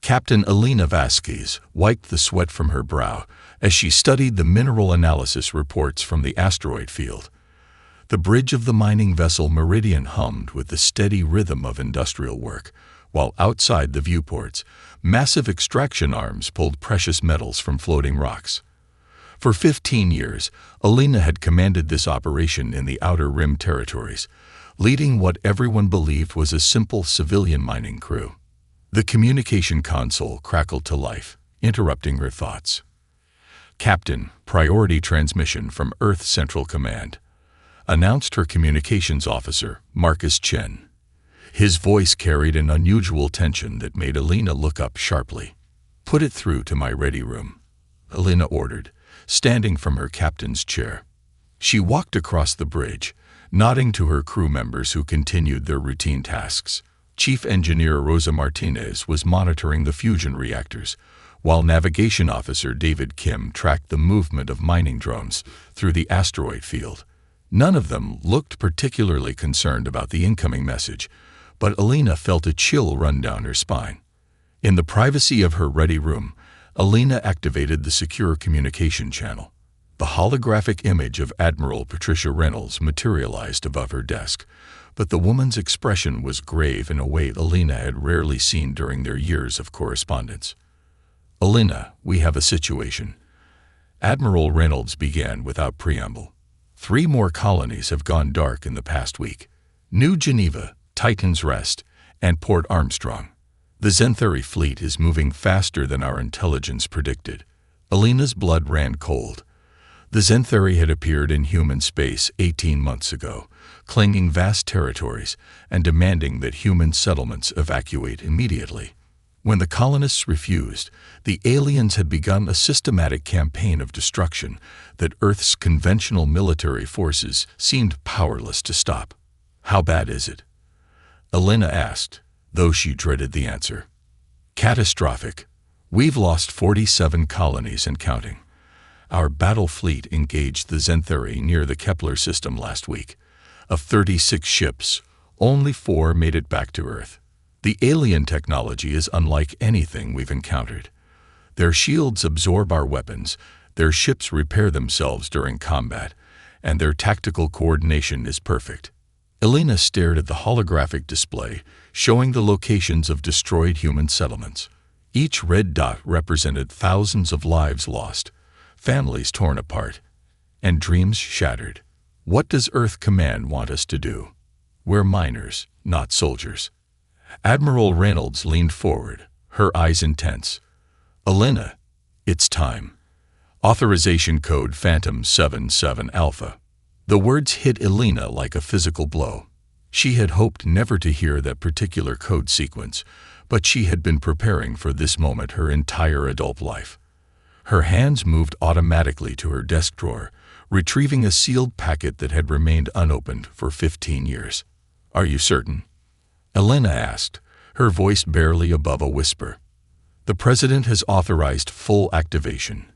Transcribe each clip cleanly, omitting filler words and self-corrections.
Captain Elena Vasquez wiped the sweat from her brow as she studied the mineral analysis reports from the asteroid field. The bridge of the mining vessel Meridian hummed with the steady rhythm of industrial work, while outside the viewports, massive extraction arms pulled precious metals from floating rocks. For 15 years, Elena had commanded this operation in the Outer Rim territories, leading what everyone believed was a simple civilian mining crew. The communication console crackled to life, interrupting her thoughts. "Captain, priority transmission from Earth Central Command," announced her communications officer, Marcus Chen. His voice carried an unusual tension that made Elena look up sharply. "Put it through to my ready room," Elena ordered, standing from her captain's chair. She walked across the bridge, nodding to her crew members who continued their routine tasks. Chief Engineer Rosa Martinez was monitoring the fusion reactors, while Navigation Officer David Kim tracked the movement of mining drones through the asteroid field. None of them looked particularly concerned about the incoming message, but Elena felt a chill run down her spine. In the privacy of her ready room, Elena activated the secure communication channel. The holographic image of Admiral Patricia Reynolds materialized above her desk, but the woman's expression was grave in a way Elena had rarely seen during their years of correspondence. "Elena, we have a situation," Admiral Reynolds began without preamble. "3 more colonies have gone dark in the past week. New Geneva, Titan's Rest, and Port Armstrong. The Zenthari fleet is moving faster than our intelligence predicted." Elena's blood ran cold. The Zenthari had appeared in human space 18 months ago, claiming vast territories and demanding that human settlements evacuate immediately. When the colonists refused, the aliens had begun a systematic campaign of destruction that Earth's conventional military forces seemed powerless to stop. "How bad is it?" Elena asked, though she dreaded the answer. "Catastrophic. We've lost 47 colonies and counting. Our battle fleet engaged the Zenthari near the Kepler system last week. Of 36 ships, only 4 made it back to Earth. The alien technology is unlike anything we've encountered. Their shields absorb our weapons, their ships repair themselves during combat, and their tactical coordination is perfect." Elena stared at the holographic display, showing the locations of destroyed human settlements. Each red dot represented thousands of lives lost, families torn apart, and dreams shattered. "What does Earth Command want us to do? We're miners, not soldiers." Admiral Reynolds leaned forward, her eyes intense. "Elena, it's time. Authorization code Phantom 77 Alpha." The words hit Elena like a physical blow. She had hoped never to hear that particular code sequence, but she had been preparing for this moment her entire adult life. Her hands moved automatically to her desk drawer, retrieving a sealed packet that had remained unopened for 15 years. "Are you certain?" Elena asked, her voice barely above a whisper. "The President has authorized full activation.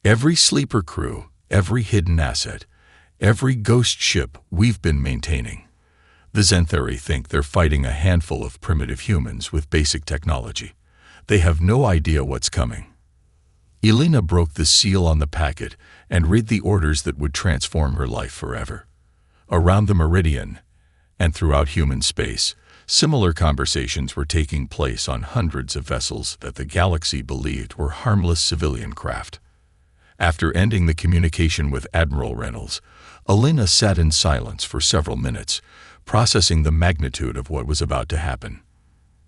Every sleeper crew, every hidden asset, every ghost ship we've been maintaining. The Zenthari think they're fighting a handful of primitive humans with basic technology. They have no idea what's coming." Elena broke the seal on the packet and read the orders that would transform her life forever. Around the Meridian, and throughout human space, similar conversations were taking place on hundreds of vessels that the galaxy believed were harmless civilian craft. After ending the communication with Admiral Reynolds, Elena sat in silence for several minutes, processing the magnitude of what was about to happen.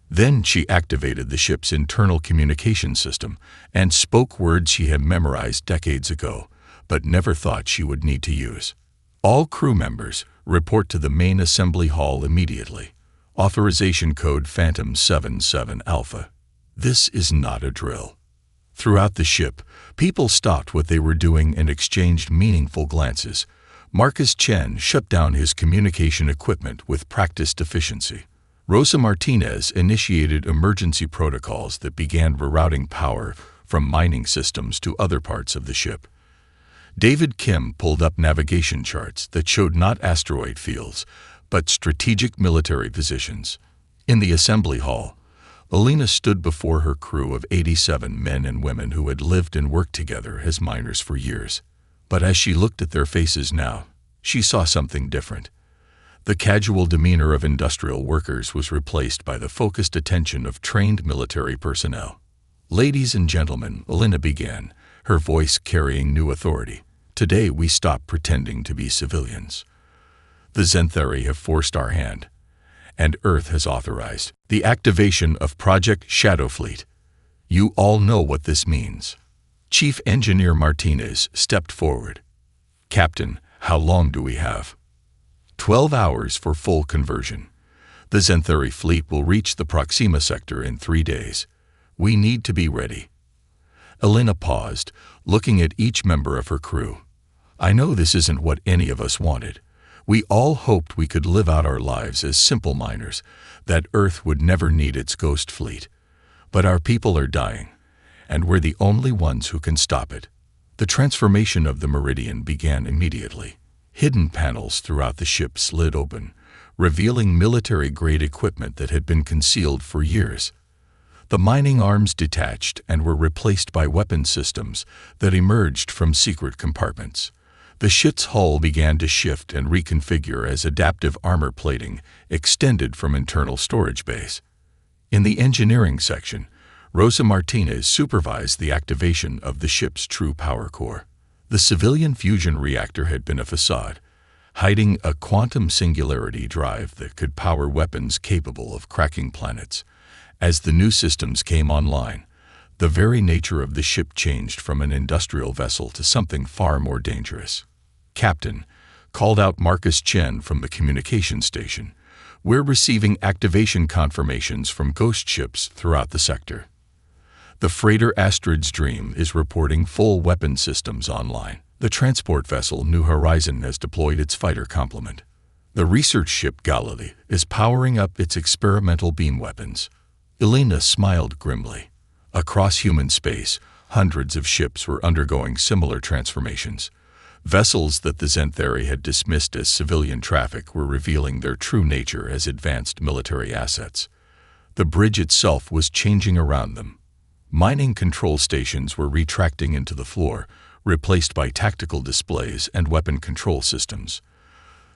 Then she activated the ship's internal communication system and spoke words she had memorized decades ago, but never thought she would need to use. "All crew members, report to the main assembly hall immediately. Authorization code Phantom 77 Alpha." This is not a drill. Throughout the ship, people stopped what they were doing and exchanged meaningful glances. Marcus Chen shut down his communication equipment with practiced efficiency. Rosa Martinez initiated emergency protocols that began rerouting power from mining systems to other parts of the ship. David Kim pulled up navigation charts that showed not asteroid fields, but strategic military positions. In the assembly hall, Alina stood before her crew of 87 men and women who had lived and worked together as miners for years. But as she looked at their faces now, she saw something different. The casual demeanor of industrial workers was replaced by the focused attention of trained military personnel. "Ladies and gentlemen," Alina began, her voice carrying new authority, "today we stop pretending to be civilians. The Zenthari have forced our hand, and Earth has authorized the activation of Project Shadowfleet. You all know what this means." Chief Engineer Martinez stepped forward. "Captain, how long do we have?" 12 hours for full conversion. The Zenthari fleet will reach the Proxima sector in 3 days. We need to be ready." Alina paused, looking at each member of her crew. "I know this isn't what any of us wanted. We all hoped we could live out our lives as simple miners, that Earth would never need its ghost fleet. But our people are dying, and we're the only ones who can stop it." The transformation of the Meridian began immediately. Hidden panels throughout the ship slid open, revealing military-grade equipment that had been concealed for years. The mining arms detached and were replaced by weapon systems that emerged from secret compartments. The ship's hull began to shift and reconfigure as adaptive armor plating extended from internal storage bays. In the engineering section, Rosa Martinez supervised the activation of the ship's true power core. The civilian fusion reactor had been a facade, hiding a quantum singularity drive that could power weapons capable of cracking planets. As the new systems came online, the very nature of the ship changed from an industrial vessel to something far more dangerous. "Captain," called out Marcus Chen from the communication station, "we're receiving activation confirmations from ghost ships throughout the sector. The freighter Astrid's Dream is reporting full weapon systems online. The transport vessel New Horizon has deployed its fighter complement. The research ship Galilee is powering up its experimental beam weapons." Alina smiled grimly. Across human space, hundreds of ships were undergoing similar transformations. Vessels that the Zenthari had dismissed as civilian traffic were revealing their true nature as advanced military assets. The bridge itself was changing around them. Mining control stations were retracting into the floor, replaced by tactical displays and weapon control systems.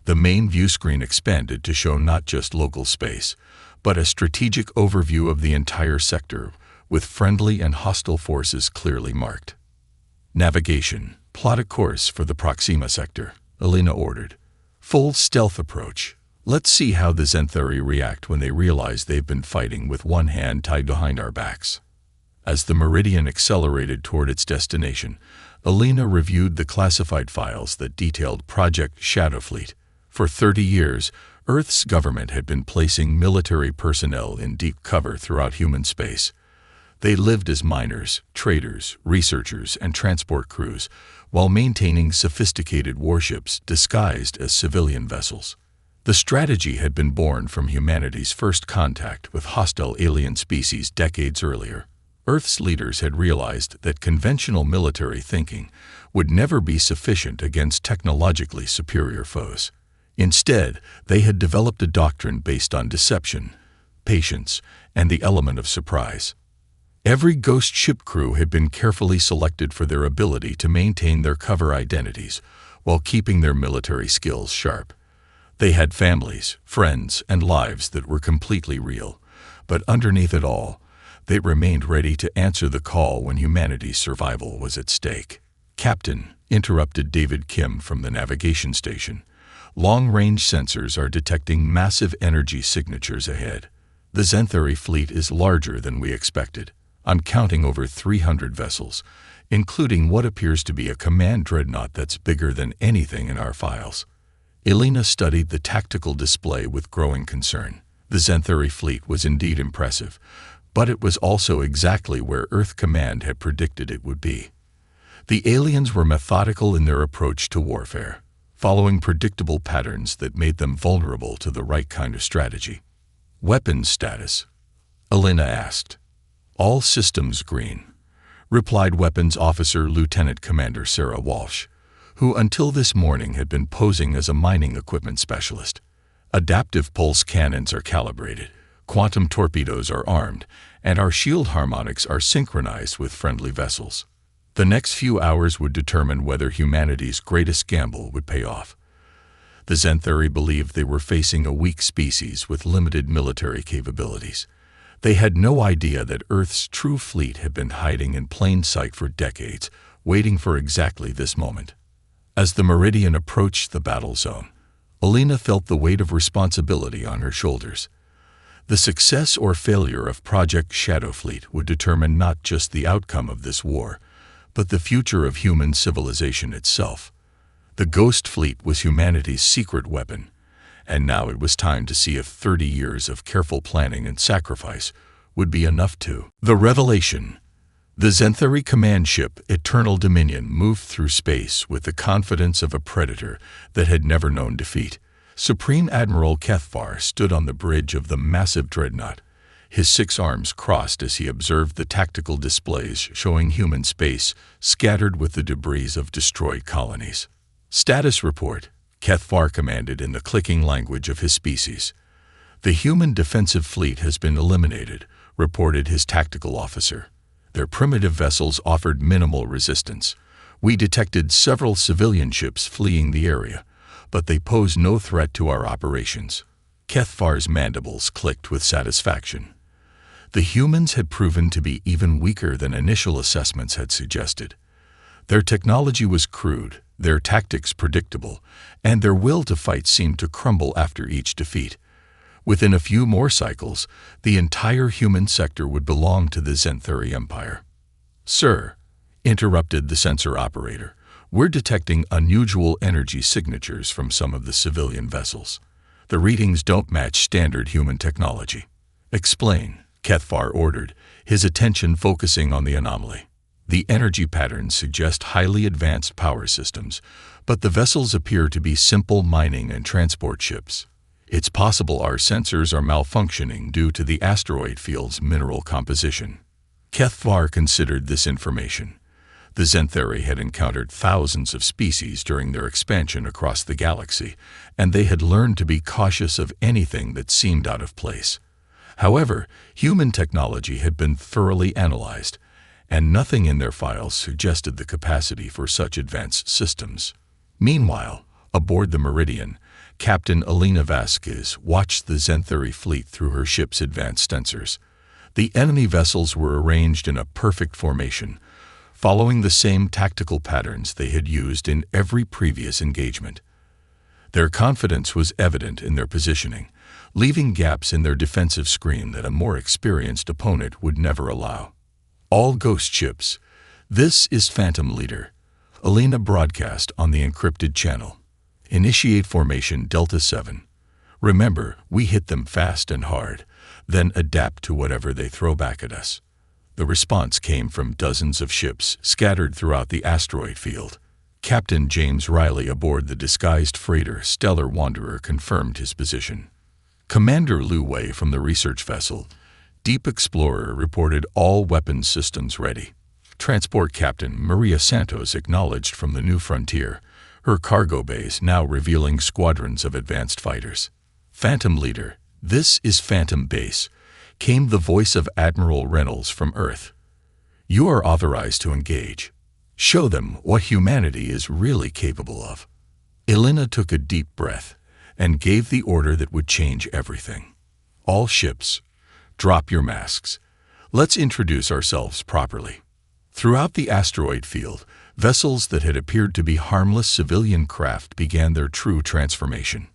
The main view screen expanded to show not just local space, but a strategic overview of the entire sector, with friendly and hostile forces clearly marked. "Navigation, plot a course for the Proxima sector," Alina ordered. "Full stealth approach. Let's see how the Zenthari react when they realize they've been fighting with one hand tied behind our backs." As the Meridian accelerated toward its destination, Alina reviewed the classified files that detailed Project Shadowfleet. For 30 years, Earth's government had been placing military personnel in deep cover throughout human space. They lived as miners, traders, researchers, and transport crews, while maintaining sophisticated warships disguised as civilian vessels. The strategy had been born from humanity's first contact with hostile alien species decades earlier. Earth's leaders had realized that conventional military thinking would never be sufficient against technologically superior foes. Instead, they had developed a doctrine based on deception, patience, and the element of surprise. Every ghost ship crew had been carefully selected for their ability to maintain their cover identities while keeping their military skills sharp. They had families, friends, and lives that were completely real, but underneath it all, they remained ready to answer the call when humanity's survival was at stake. "Captain," interrupted David Kim from the navigation station, "long-range sensors are detecting massive energy signatures ahead. The Zenthari fleet is larger than we expected. I'm counting over 300 vessels, including what appears to be a command dreadnought that's bigger than anything in our files." Alina studied the tactical display with growing concern. The Zenthari fleet was indeed impressive, but it was also exactly where Earth Command had predicted it would be. The aliens were methodical in their approach to warfare, following predictable patterns that made them vulnerable to the right kind of strategy. "Weapons status?" Alina asked. "All systems green," replied Weapons Officer Lieutenant Commander Sarah Walsh, who until this morning had been posing as a mining equipment specialist. "Adaptive pulse cannons are calibrated, Quantum torpedoes are armed, and our shield harmonics are synchronized with friendly vessels. The next few hours would determine whether humanity's greatest gamble would pay off. The Xanthari believed they were facing a weak species with limited military capabilities. They had no idea that Earth's true fleet had been hiding in plain sight for decades, waiting for exactly this moment. As the Meridian approached the battle zone, Alina felt the weight of responsibility on her shoulders. The success or failure of Project Shadowfleet would determine not just the outcome of this war, but the future of human civilization itself. The Ghost Fleet was humanity's secret weapon, and now it was time to see if 30 years of careful planning and sacrifice would be enough to. The revelation. The Xanthari command ship Eternal Dominion moved through space with the confidence of a predator that had never known defeat. Supreme Admiral Kethvar stood on the bridge of the massive Dreadnought, his 6 arms crossed as he observed the tactical displays showing human space scattered with the debris of destroyed colonies. Status report, Kethvar commanded in the clicking language of his species. The human defensive fleet has been eliminated, reported his tactical officer. Their primitive vessels offered minimal resistance. We detected several civilian ships fleeing the area, but they pose no threat to our operations. Kethvar's mandibles clicked with satisfaction. The humans had proven to be even weaker than initial assessments had suggested. Their technology was crude, their tactics predictable, and their will to fight seemed to crumble after each defeat. Within a few more cycles, the entire human sector would belong to the Xanthari Empire. "Sir," interrupted the sensor operator, "we're detecting unusual energy signatures from some of the civilian vessels. The readings don't match standard human technology." "Explain," Kethvar ordered, his attention focusing on the anomaly. "The energy patterns suggest highly advanced power systems, but the vessels appear to be simple mining and transport ships. It's possible our sensors are malfunctioning due to the asteroid field's mineral composition." Kethvar considered this information. The Xanthari had encountered thousands of species during their expansion across the galaxy, and they had learned to be cautious of anything that seemed out of place. However, human technology had been thoroughly analyzed, and nothing in their files suggested the capacity for such advanced systems. Meanwhile, aboard the Meridian, Captain Alina Vasquez watched the Xanthari fleet through her ship's advanced sensors. The enemy vessels were arranged in a perfect formation, following the same tactical patterns they had used in every previous engagement. Their confidence was evident in their positioning, leaving gaps in their defensive screen that a more experienced opponent would never allow. "All ghost ships. This is Phantom Leader," Alina broadcast on the encrypted channel. "Initiate formation Delta 7. Remember, we hit them fast and hard, then adapt to whatever they throw back at us." The response came from dozens of ships scattered throughout the asteroid field. Captain James Riley aboard the disguised freighter Stellar Wanderer confirmed his position. Commander Lu Wei from the research vessel Deep Explorer reported all weapons systems ready. Transport Captain Maria Santos acknowledged from the New Frontier, her cargo bays now revealing squadrons of advanced fighters. "Phantom Leader, this is Phantom Base," came the voice of Admiral Reynolds from Earth. "You are authorized to engage. Show them what humanity is really capable of." Elena took a deep breath and gave the order that would change everything. "All ships, drop your masks. Let's introduce ourselves properly." Throughout the asteroid field, vessels that had appeared to be harmless civilian craft began their true transformation.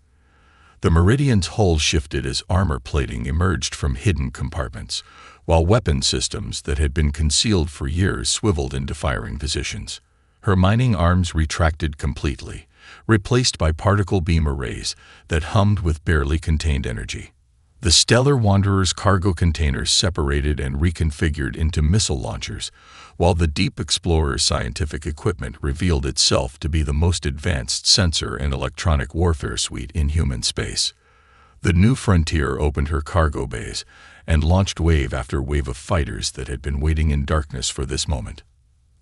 The Meridian's hull shifted as armor plating emerged from hidden compartments, while weapon systems that had been concealed for years swiveled into firing positions. Her mining arms retracted completely, replaced by particle beam arrays that hummed with barely contained energy. The Stellar Wanderer's cargo containers separated and reconfigured into missile launchers, while the Deep Explorer's scientific equipment revealed itself to be the most advanced sensor and electronic warfare suite in human space. The New Frontier opened her cargo bays and launched wave after wave of fighters that had been waiting in darkness for this moment.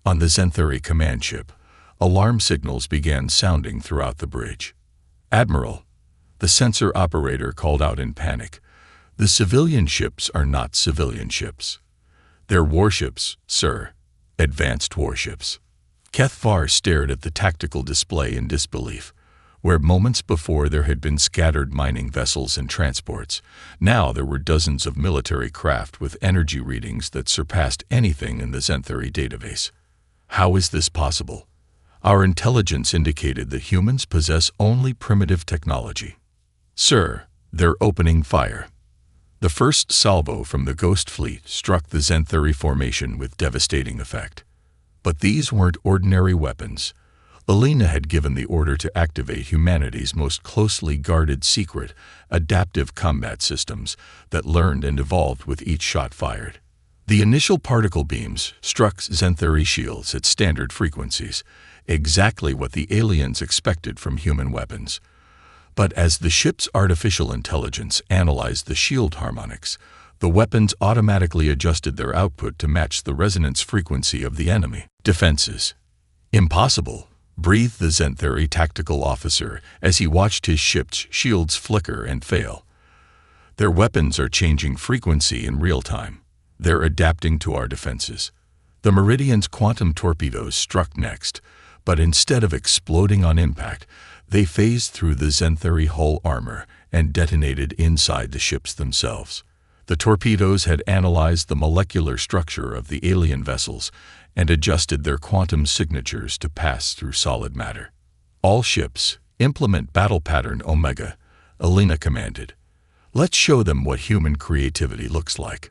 On the Xanthari command ship, alarm signals began sounding throughout the bridge. "Admiral," the sensor operator called out in panic. The civilian ships are not civilian ships. They're warships, sir. Advanced warships. Kethvar stared at the tactical display in disbelief. Where moments before there had been scattered mining vessels and transports, now there were dozens of military craft with energy readings that surpassed anything in the Zenthari database. How is this possible? Our intelligence indicated that humans possess only primitive technology. Sir, they're opening fire. The first salvo from the Ghost Fleet struck the Zenthari formation with devastating effect. But these weren't ordinary weapons. Alina had given the order to activate humanity's most closely guarded secret, adaptive combat systems that learned and evolved with each shot fired. The initial particle beams struck Zenthari shields at standard frequencies, exactly what the aliens expected from human weapons. But as the ship's artificial intelligence analyzed the shield harmonics, the weapons automatically adjusted their output to match the resonance frequency of the enemy defenses. Impossible, breathed the Zenthari tactical officer as he watched his ship's shields flicker and fail. Their weapons are changing frequency in real time. They're adapting to our defenses. The Meridian's quantum torpedoes struck next, but instead of exploding on impact, they phased through the Zenthari hull armor and detonated inside the ships themselves. The torpedoes had analyzed the molecular structure of the alien vessels and adjusted their quantum signatures to pass through solid matter. All ships, implement battle pattern Omega, Alina commanded. Let's show them what human creativity looks like.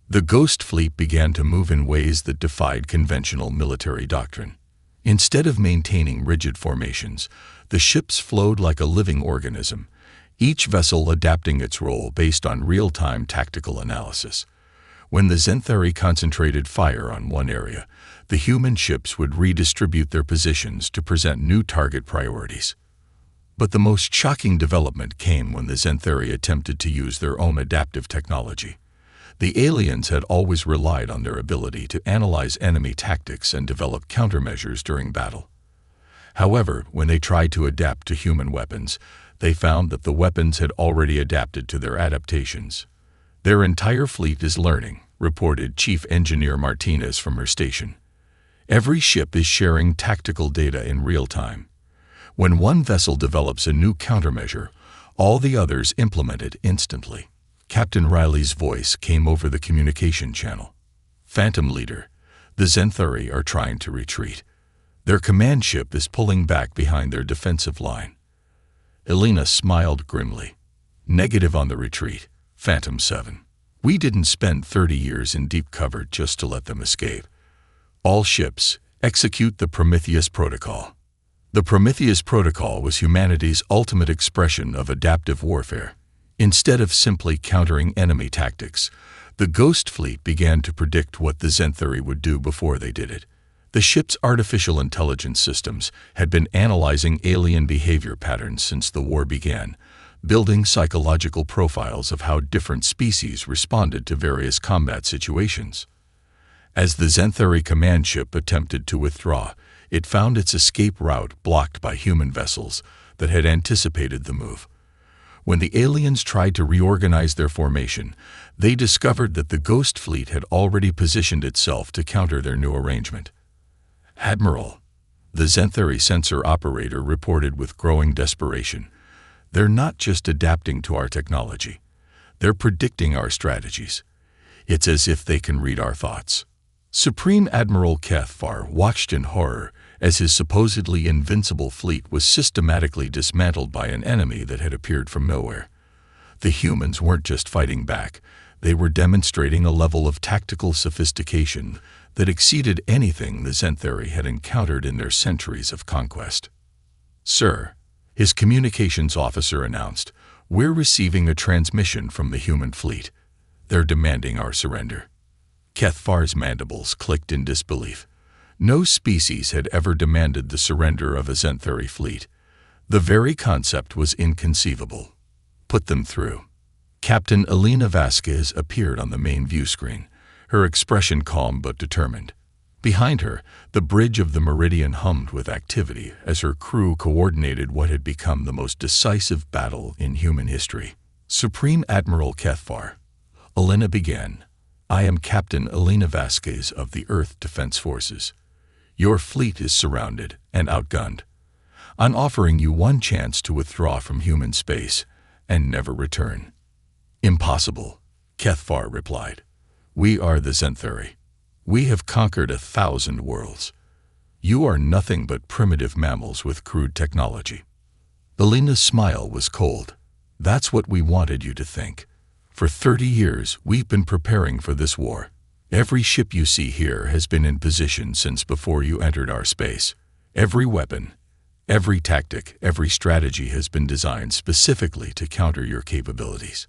The Ghost Fleet began to move in ways that defied conventional military doctrine. Instead of maintaining rigid formations, the ships flowed like a living organism, each vessel adapting its role based on real-time tactical analysis. When the Zenthari concentrated fire on one area, the human ships would redistribute their positions to present new target priorities. But the most shocking development came when the Zenthari attempted to use their own adaptive technology. The aliens had always relied on their ability to analyze enemy tactics and develop countermeasures during battle. However, when they tried to adapt to human weapons, they found that the weapons had already adapted to their adaptations. Their entire fleet is learning, reported Chief Engineer Martinez from her station. Every ship is sharing tactical data in real time. When one vessel develops a new countermeasure, all the others implement it instantly. Captain Riley's voice came over the communication channel. Phantom Leader, the Zenthari are trying to retreat. Their command ship is pulling back behind their defensive line. Alina smiled grimly. Negative on the retreat, Phantom 7. We didn't spend 30 years in deep cover just to let them escape. All ships, execute the Prometheus Protocol. The Prometheus Protocol was humanity's ultimate expression of adaptive warfare. Instead of simply countering enemy tactics, the Ghost Fleet began to predict what the Zenthari would do before they did it. The ship's artificial intelligence systems had been analyzing alien behavior patterns since the war began, building psychological profiles of how different species responded to various combat situations. As the Zenthari command ship attempted to withdraw, it found its escape route blocked by human vessels that had anticipated the move. When the aliens tried to reorganize their formation, they discovered that the Ghost Fleet had already positioned itself to counter their new arrangement. Admiral, the Zenthari sensor operator reported with growing desperation. They're not just adapting to our technology. They're predicting our strategies. It's as if they can read our thoughts. Supreme Admiral Kethvar watched in horror as his supposedly invincible fleet was systematically dismantled by an enemy that had appeared from nowhere. The humans weren't just fighting back. They were demonstrating a level of tactical sophistication that exceeded anything the Zenthari had encountered in their centuries of conquest. Sir, his communications officer announced, we're receiving a transmission from the human fleet. They're demanding our surrender. Kethvar's mandibles clicked in disbelief. No species had ever demanded the surrender of a Zenthari fleet. The very concept was inconceivable. Put them through. Captain Alina Vasquez appeared on the main view screen, her expression calm but determined. Behind her, the bridge of the Meridian hummed with activity as her crew coordinated what had become the most decisive battle in human history. Supreme Admiral Cathfar, Elena began. I am Captain Elena Vasquez of the Earth Defense Forces. Your fleet is surrounded and outgunned. I'm offering you one chance to withdraw from human space and never return. Impossible, Cathfar replied. We are the Zenthari. We have conquered 1,000 worlds. You are nothing but primitive mammals with crude technology. Elena's smile was cold. That's what we wanted you to think. For 30 years, we've been preparing for this war. Every ship you see here has been in position since before you entered our space. Every weapon, every tactic, every strategy has been designed specifically to counter your capabilities.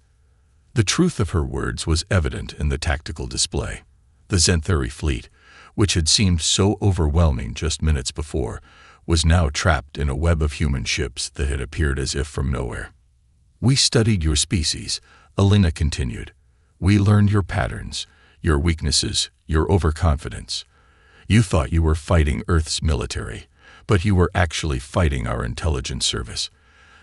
The truth of her words was evident in the tactical display. The Zenthari fleet, which had seemed so overwhelming just minutes before, was now trapped in a web of human ships that had appeared as if from nowhere. We studied your species, Elena continued. We learned your patterns, your weaknesses, your overconfidence. You thought you were fighting Earth's military, but you were actually fighting our intelligence service.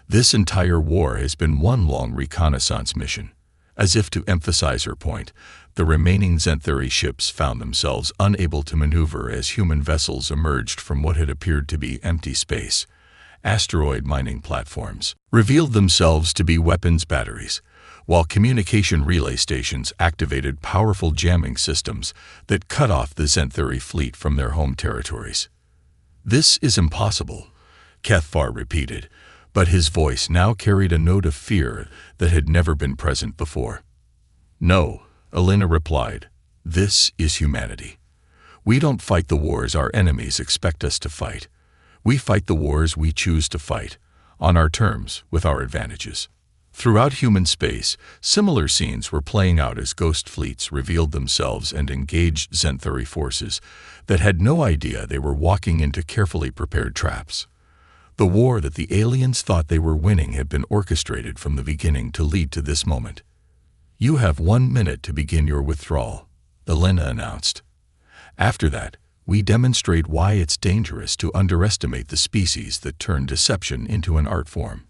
This entire war has been one long reconnaissance mission. As if to emphasize her point, the remaining Zenthari ships found themselves unable to maneuver as human vessels emerged from what had appeared to be empty space. Asteroid mining platforms revealed themselves to be weapons batteries, while communication relay stations activated powerful jamming systems that cut off the Zenthari fleet from their home territories. This is impossible, Cathfar repeated, but his voice now carried a note of fear that had never been present before. No, Elena replied. This is humanity. We don't fight the wars our enemies expect us to fight. We fight the wars we choose to fight, on our terms, with our advantages. Throughout human space, similar scenes were playing out as ghost fleets revealed themselves and engaged Zenthari forces that had no idea they were walking into carefully prepared traps. The war that the aliens thought they were winning had been orchestrated from the beginning to lead to this moment. You have 1 minute to begin your withdrawal, Elena announced. After that, we demonstrate why it's dangerous to underestimate the species that turned deception into an art form.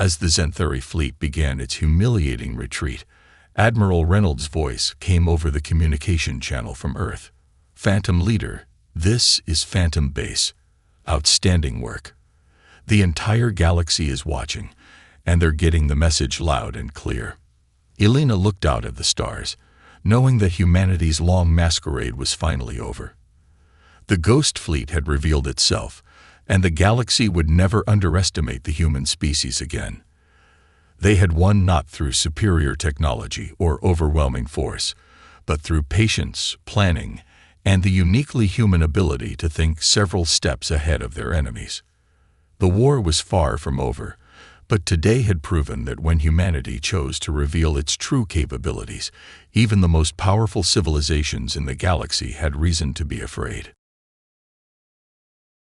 As the Zenthari fleet began its humiliating retreat, Admiral Reynolds' voice came over the communication channel from Earth. Phantom Leader, this is Phantom Base. Outstanding work. The entire galaxy is watching, and they're getting the message loud and clear. Elena looked out at the stars, knowing that humanity's long masquerade was finally over. The ghost fleet had revealed itself, and the galaxy would never underestimate the human species again. They had won not through superior technology or overwhelming force, but through patience, planning, and the uniquely human ability to think several steps ahead of their enemies. The war was far from over, but today had proven that when humanity chose to reveal its true capabilities, even the most powerful civilizations in the galaxy had reason to be afraid.